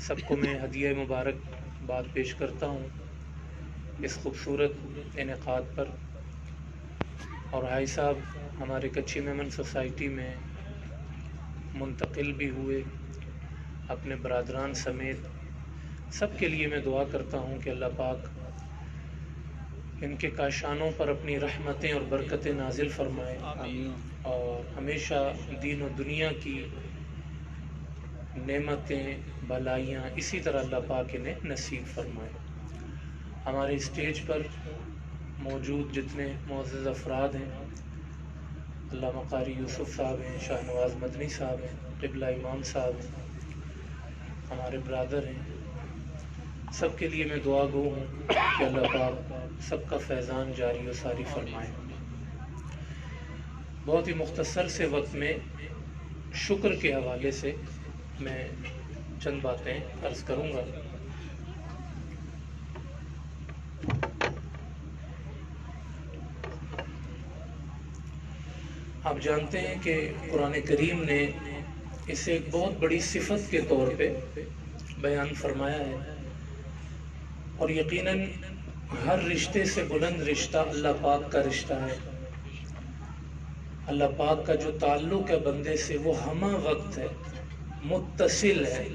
سب کو میں ہدیہ مبارک بات پیش کرتا ہوں اس خوبصورت انعقاد پر۔ اور بھائی صاحب ہمارے کچی میمن سوسائٹی میں منتقل بھی ہوئے اپنے برادران سمیت، سب کے لیے میں دعا کرتا ہوں کہ اللہ پاک ان کے کاشانوں پر اپنی رحمتیں اور برکتیں نازل فرمائے، اور ہمیشہ دین و دنیا کی نعمتیں بھلائیاں اسی طرح اللہ پاک انہیں نصیب فرمائے۔ ہمارے اسٹیج پر موجود جتنے معزز افراد ہیں، علامہ قاری یوسف صاحب ہیں، شاہ نواز مدنی صاحب ہیں، قبلہ امام صاحب ہیں، ہمارے برادر ہیں، سب کے لیے میں دعا گو ہوں کہ اللہ پاک سب کا فیضان جاری و ساری فرمائے۔ بہت ہی مختصر سے وقت میں شکر کے حوالے سے میں چند باتیں عرض کروں گا۔ آپ جانتے ہیں کہ قرآن کریم نے اسے ایک بہت بڑی صفت کے طور پہ بیان فرمایا ہے، اور یقیناً ہر رشتے سے بلند رشتہ اللہ پاک کا رشتہ ہے۔ اللہ پاک کا جو تعلق ہے بندے سے وہ ہمہ وقت ہے، متصل ہے،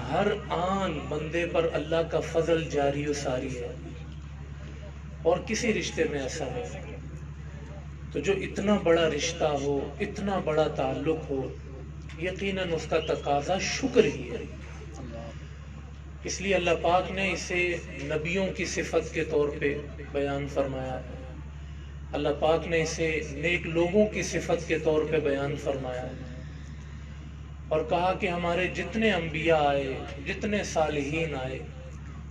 ہر آن بندے پر اللہ کا فضل جاری و ساری ہے، اور کسی رشتے میں ایسا نہیں۔ تو جو اتنا بڑا رشتہ ہو، اتنا بڑا تعلق ہو، یقیناً اس کا تقاضا شکر ہی ہے۔ اس لیے اللہ پاک نے اسے نبیوں کی صفت کے طور پہ بیان فرمایا ہے، اللہ پاک نے اسے نیک لوگوں کی صفت کے طور پہ بیان فرمایا ہے، اور کہا کہ ہمارے جتنے انبیاء آئے، جتنے صالحین آئے،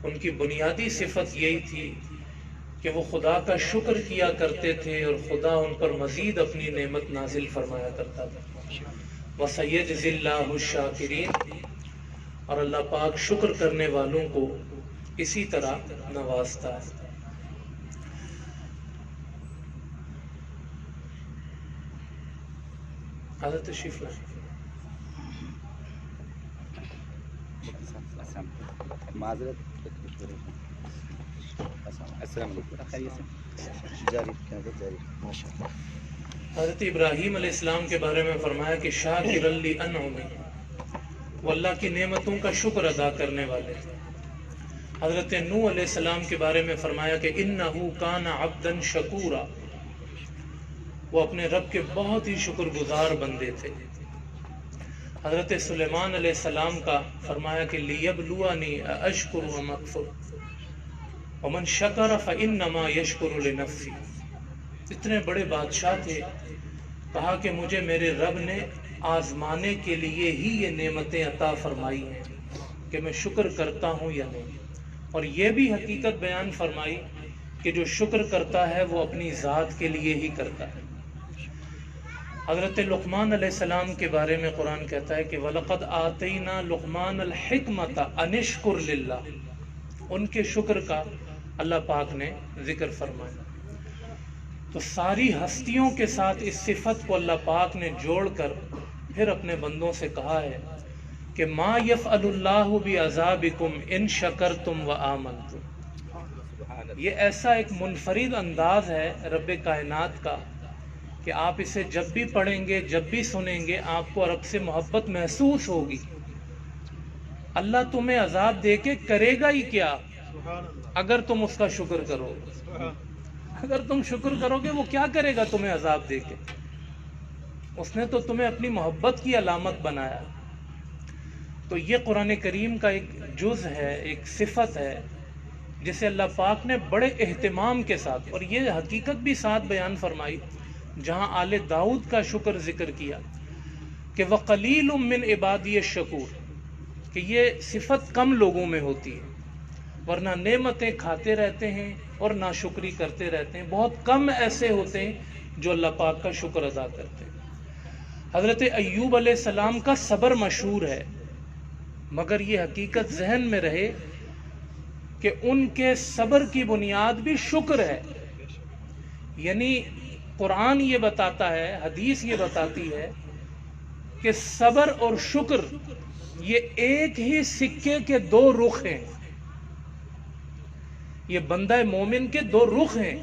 ان کی بنیادی صفت یہی تھی کہ وہ خدا کا شکر کیا کرتے تھے، اور خدا ان پر مزید اپنی نعمت نازل فرمایا کرتا تھا۔ وَسَيَجْزِي اللَّهُ الشَّاكِرِينَ، اور اللہ پاک شکر کرنے والوں کو اسی طرح نوازتا ہے۔ حضرت تشریف لائیں۔ معذرت، السلام علیکم۔ حضرت ابراہیم علیہ السلام کے بارے میں فرمایا کہ شاکر لِأَنْعُمِهِ، وہ اللہ کی نعمتوں کا شکر ادا کرنے والے تھے۔ حضرت نوح علیہ السلام کے بارے میں فرمایا کہ إِنَّهُ كَانَ عَبْدًا شَكُورًا، وہ اپنے رب کے بہت ہی شکر گزار بندے تھے۔ حضرت سلیمان علیہ السلام کا فرمایا کہ لِيَبْلُوَنِي أَأَشْكُرُ أَمْ أَكْفُرُ وَمَنْ شَكَرَ فَإِنَّمَا يَشْكُرُ لِنَفْسِهِ، اتنے بڑے بادشاہ تھے، کہا کہ مجھے میرے رب نے آزمانے کے لیے ہی یہ نعمتیں عطا فرمائی ہیں کہ میں شکر کرتا ہوں یا نہیں، اور یہ بھی حقیقت بیان فرمائی کہ جو شکر کرتا ہے وہ اپنی ذات کے لیے ہی کرتا ہے۔ حضرت لقمان علیہ السلام کے بارے میں قرآن کہتا ہے کہ وَلَقَدْ آتَيْنَا لُقْمَانَ الْحِكْمَةَ أَنِ اشْكُرْ لِلَّهِ، ان کے شکر کا اللہ پاک نے ذکر فرمایا۔ تو ساری ہستیوں کے ساتھ اس صفت کو اللہ پاک نے جوڑ کر پھر اپنے بندوں سے کہا ہے کہ ما یفعل اللہ بعذابکم ان شکرتم وآمنتم۔ یہ ایسا ایک منفرد انداز ہے رب کائنات کا کہ آپ اسے جب بھی پڑھیں گے، جب بھی سنیں گے، آپ کو رب سے محبت محسوس ہوگی۔ اللہ تمہیں عذاب دے کے کرے گا ہی کیا اگر تم اس کا شکر کرو گے؟ اگر تم شکر کرو گے وہ کیا کرے گا تمہیں عذاب دے کے؟ اس نے تو تمہیں اپنی محبت کی علامت بنایا۔ تو یہ قرآن کریم کا ایک جز ہے، ایک صفت ہے جسے اللہ پاک نے بڑے اہتمام کے ساتھ، اور یہ حقیقت بھی ساتھ بیان فرمائی جہاں آل داؤد کا شکر ذکر کیا کہ وَقَلِيلٌ مِّنْ عِبَادِيَ الشَّكُورُ، کہ یہ صفت کم لوگوں میں ہوتی ہے، ورنہ نعمتیں کھاتے رہتے ہیں اور ناشکری کرتے رہتے ہیں، بہت کم ایسے ہوتے ہیں جو اللہ پاک کا شکر ادا کرتے ہیں۔ حضرت ایوب علیہ السلام کا صبر مشہور ہے، مگر یہ حقیقت ذہن میں رہے کہ ان کے صبر کی بنیاد بھی شکر ہے۔ یعنی قرآن یہ بتاتا ہے، حدیث یہ بتاتی ہے کہ صبر اور شکر یہ ایک ہی سکے کے دو رخ ہیں. یہ بندہ مومن کے دو رخ ہیں.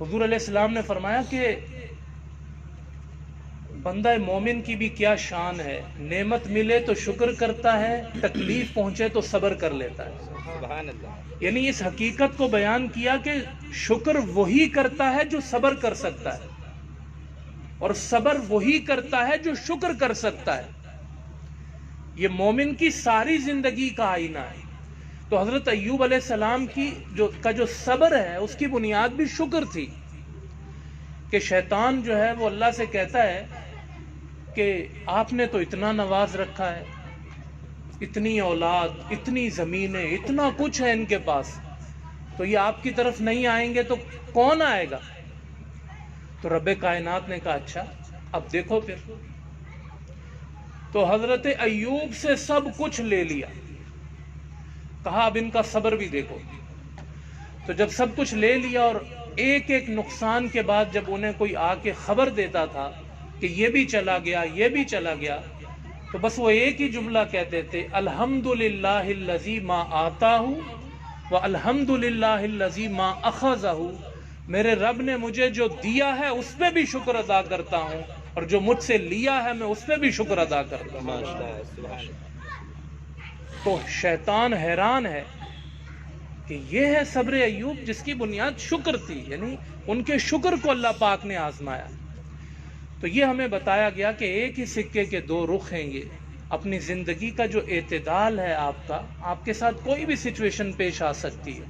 حضور علیہ السلام نے فرمایا کہ بندہ مومن کی بھی کیا شان ہے. نعمت ملے تو شکر کرتا ہے، تکلیف پہنچے تو صبر کر لیتا ہے. سبحان اللہ. یعنی اس حقیقت کو بیان کیا کہ شکر وہی کرتا ہے جو صبر کر سکتا ہے، اور صبر وہی کرتا ہے جو شکر کر سکتا ہے. یہ مومن کی ساری زندگی کا آئینہ ہے. تو حضرت ایوب علیہ السلام کی جو صبر ہے اس کی بنیاد بھی شکر تھی. کہ شیطان جو ہے وہ اللہ سے کہتا ہے کہ آپ نے تو اتنا نواز رکھا ہے، اتنی اولاد، اتنی زمینیں، اتنا کچھ ہے ان کے پاس، تو یہ آپ کی طرف نہیں آئیں گے تو کون آئے گا؟ تو رب کائنات نے کہا اچھا اب دیکھو پھر. تو حضرت ایوب سے سب کچھ لے لیا، کہا اب ان کا صبر بھی دیکھو. تو جب سب کچھ لے لیا اور ایک ایک نقصان کے بعد جب انہیں کوئی آ کے خبر دیتا تھا کہ یہ بھی چلا گیا، یہ بھی چلا گیا، تو بس وہ ایک ہی جملہ کہتے تھے، الحمدللہ الذی ما آتاہ والحمدللہ الذی ما اخذہ. میرے رب نے مجھے جو دیا ہے اس پہ بھی شکر ادا کرتا ہوں، اور جو مجھ سے لیا ہے میں اس پہ بھی شکر ادا کرتا ہوں. تو شیطان حیران ہے کہ یہ ہے صبر ایوب جس کی بنیاد شکر تھی. یعنی ان کے شکر کو اللہ پاک نے آزمایا. تو یہ ہمیں بتایا گیا کہ ایک ہی سکے کے دو رخ ہیں. یہ اپنی زندگی کا جو اعتدال ہے آپ کا، آپ کے ساتھ کوئی بھی سچویشن پیش آ سکتی ہے،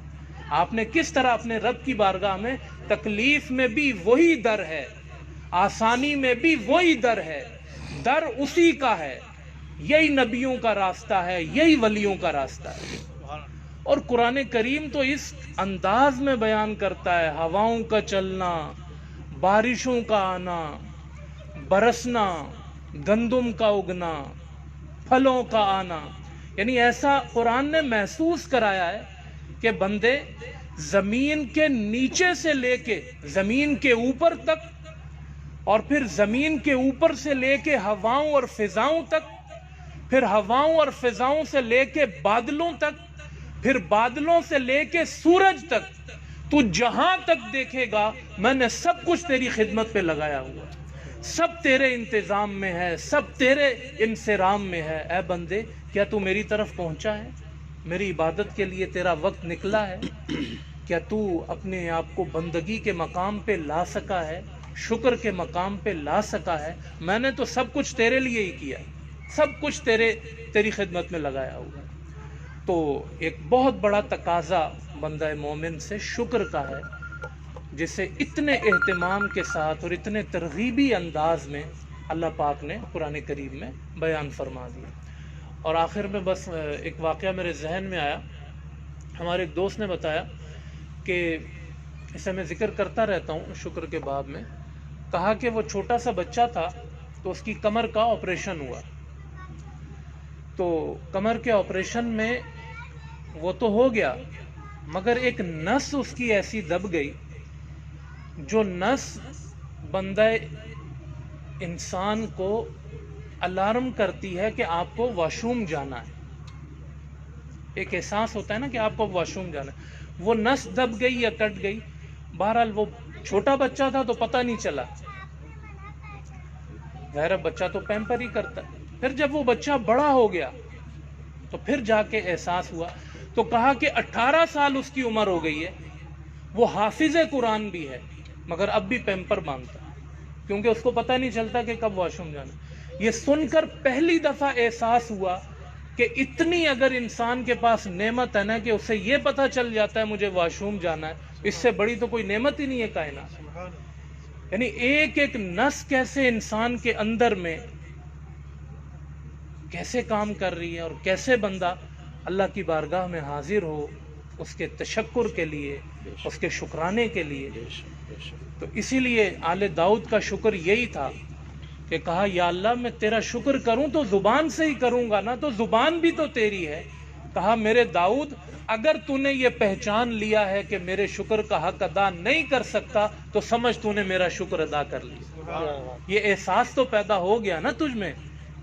آپ نے کس طرح اپنے رب کی بارگاہ میں تکلیف میں بھی وہی در ہے، آسانی میں بھی وہی در ہے، در اسی کا ہے. یہی نبیوں کا راستہ ہے، یہی ولیوں کا راستہ ہے. اور قرآن کریم تو اس انداز میں بیان کرتا ہے، ہواؤں کا چلنا، بارشوں کا آنا، برسنا، گندم کا اگنا، پھلوں کا آنا. یعنی ایسا قرآن نے محسوس کرایا ہے کہ بندے زمین کے نیچے سے لے کے زمین کے اوپر تک، اور پھر زمین کے اوپر سے لے کے ہواؤں اور فضاؤں تک، پھر ہواؤں اور فضاؤں سے لے کے بادلوں تک، پھر بادلوں سے لے کے سورج تک، تو جہاں تک دیکھے گا میں نے سب کچھ تیری خدمت پہ لگایا ہوا، سب تیرے انتظام میں ہے، سب تیرے انصرام میں ہے. اے بندے کیا تو میری طرف پہنچا ہے؟ میری عبادت کے لیے تیرا وقت نکلا ہے؟ کیا تو اپنے آپ کو بندگی کے مقام پہ لا سکا ہے، شکر کے مقام پہ لا سکا ہے؟ میں نے تو سب کچھ تیرے لیے ہی کیا ہے، سب کچھ تیری خدمت میں لگایا ہوا ہے. تو ایک بہت بڑا تقاضا بندہ مومن سے شکر کا ہے، جسے اتنے اہتمام کے ساتھ اور اتنے ترغیبی انداز میں اللہ پاک نے قرآن کریم میں بیان فرما دیا. اور آخر میں بس ایک واقعہ میرے ذہن میں آیا. ہمارے ایک دوست نے بتایا کہ اسے میں ذکر کرتا رہتا ہوں شکر کے باب میں. کہا کہ وہ چھوٹا سا بچہ تھا تو اس کی کمر کا آپریشن ہوا. تو کمر کے آپریشن میں وہ تو ہو گیا، مگر ایک نس اس کی ایسی دب گئی، جو نس بندہ انسان کو الارم کرتی ہے کہ آپ کو واش روم جانا ہے. ایک احساس ہوتا ہے نا کہ آپ کو واش روم جانا ہے. وہ نس دب گئی یا کٹ گئی، بہرحال وہ چھوٹا بچہ تھا تو پتہ نہیں چلا. ظاہر بچہ تو پیمپر ہی کرتا ہے. پھر جب وہ بچہ بڑا ہو گیا تو پھر جا کے احساس ہوا. تو کہا کہ 18 سال اس کی عمر ہو گئی ہے، وہ حافظ قرآن بھی ہے، مگر اب بھی پیمپر باندھتا ہے، کیونکہ اس کو پتہ نہیں چلتا کہ کب واش روم جانا. یہ سن کر پہلی دفعہ احساس ہوا کہ اتنی اگر انسان کے پاس نعمت ہے نا کہ اسے یہ پتہ چل جاتا ہے مجھے واش روم جانا ہے، اس سے بڑی تو کوئی نعمت ہی نہیں ہے کائنات. یعنی ایک ایک نس کیسے انسان کے اندر میں کیسے کام کر رہی ہے، اور کیسے بندہ اللہ کی بارگاہ میں حاضر ہو اس کے تشکر کے لیے، اس کے شکرانے کے لیے. تو اسی لیے آل داؤد کا شکر یہی تھا کہ کہا یا اللہ میں تیرا شکر کروں تو زبان سے ہی کروں گا نا، تو زبان بھی تو تیری ہے. کہا میرے داؤد اگر تو نے یہ پہچان لیا ہے کہ میرے شکر کا حق ادا نہیں کر سکتا تو سمجھ تو نے میرا شکر ادا کر لیا. یہ احساس تو پیدا ہو گیا نا تجھ میں